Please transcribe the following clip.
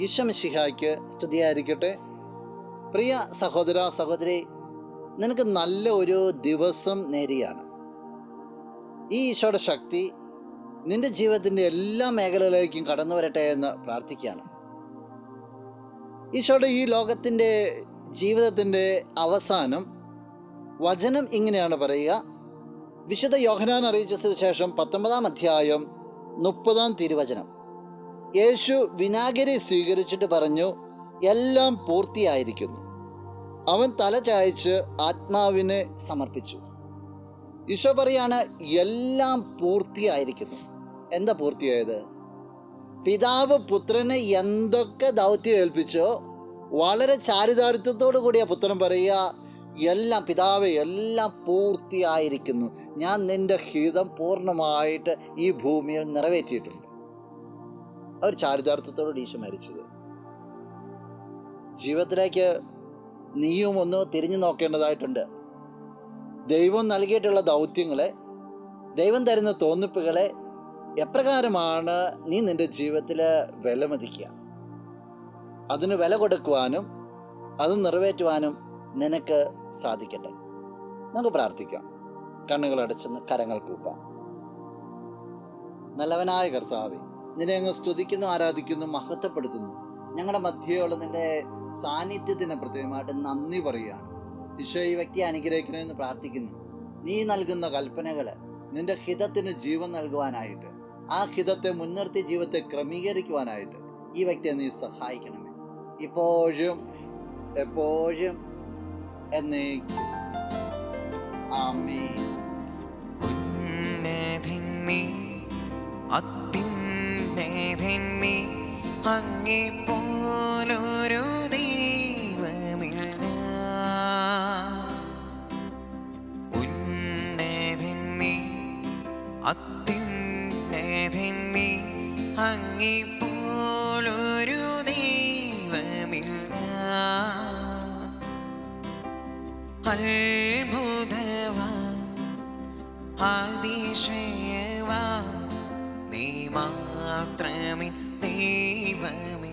ഈശോ മിശിഹായ്ക്ക് സ്തുതിയായിരിക്കട്ടെ. പ്രിയ സഹോദര സഹോദരി, നിനക്ക് നല്ല ഒരു ദിവസം നേരെയാണ്. ഈ ഈശോയുടെ ശക്തി നിന്റെ ജീവിതത്തിൻ്റെ എല്ലാ മേഖലകളിലേക്കും കടന്നു വരട്ടെ എന്ന് പ്രാർത്ഥിക്കുകയാണ്. ഈശോയുടെ ഈ ലോകത്തിൻ്റെ ജീവിതത്തിൻ്റെ അവസാനം വചനം ഇങ്ങനെയാണ് പറയുക. വിശുദ്ധ യോഹന്നാൻ അറിയിച്ച സുവിശേഷം 19-ാം അധ്യായം 30-ാം തിരുവചനം. യേശു വിനാഗിരി സ്വീകരിച്ചിട്ട് പറഞ്ഞു, എല്ലാം പൂർത്തിയായിരിക്കുന്നു. അവൻ തല ചായ്ച്ച് ആത്മാവിനെ സമർപ്പിച്ചു. ഈശോ പറയാണ്, എല്ലാം പൂർത്തിയായിരിക്കുന്നു. എന്താ പൂർത്തിയായത്? പിതാവ് പുത്രനെ എന്തൊക്കെ ദൗത്യം ഏൽപ്പിച്ചോ വളരെ ചാരിതാർത്ഥ്യത്തോടു കൂടിയ പുത്രൻ പറയുക, എല്ലാം പിതാവേ, എല്ലാം പൂർത്തിയായിരിക്കുന്നു. ഞാൻ നിന്റെ ഹിതം പൂർണ്ണമായിട്ട് ഈ ഭൂമിയിൽ നിറവേറ്റിയിട്ടുണ്ട്. അവർ ചാരിതാർത്ഥ്യത്തോട് ഈശോ മരിച്ചത്. ജീവിതത്തിലേക്ക് നീയും ഒന്ന് തിരിഞ്ഞു നോക്കേണ്ടതായിട്ടുണ്ട്. ദൈവം നൽകിയിട്ടുള്ള ദൗത്യങ്ങളെ, ദൈവം തരുന്ന തോന്നിപ്പുകളെ എപ്രകാരമാണ് നീ നിൻ്റെ ജീവിതത്തിൽ വിലമതിക്കുക? അതിന് വില കൊടുക്കുവാനും അത് നിറവേറ്റുവാനും നിനക്ക് സാധിക്കട്ടെ. നമുക്ക് പ്രാർത്ഥിക്കാം. കണ്ണുകളടച്ചെന്ന് കരങ്ങൾ കൂപ്പാം. നല്ലവനായ കർത്താവേ, നിന്നെ അങ്ങ് സ്തുതിക്കുന്നു, ആരാധിക്കുന്നു, മഹത്വപ്പെടുത്തുന്നു. ഞങ്ങളുടെ മധ്യയുള്ള നിന്റെ സാന്നിധ്യത്തിന് പ്രത്യേകമായിട്ട് നന്ദി പറയുകയാണ്. ഈശോ ഈ വ്യക്തിയെ അനുഗ്രഹിക്കണമെന്ന് പ്രാർത്ഥിക്കുന്നു. നീ നൽകുന്ന കൽപ്പനകൾ നിന്റെ ഹിതത്തിന് ജീവൻ നൽകുവാനായിട്ട്, ആ ഹിതത്തെ മുൻനിർത്തി ജീവിതത്തെ ക്രമീകരിക്കുവാനായിട്ട് ഈ വ്യക്തിയെ നീ സഹായിക്കണമേ, ഇപ്പോഴും എപ്പോഴും എന്നേക്കും. ആമേൻ. അങ്ങേ പോലൊരു ദൈവമില്ല. ഉന്നതൻ നീ, അത്യുന്നതൻ നീ, അങ്ങേ പോലൊരു ദൈവമില്ല. അത്ഭുതവാ, അതിശയവാ, നീ മാത്രമേ ദൈവമേ.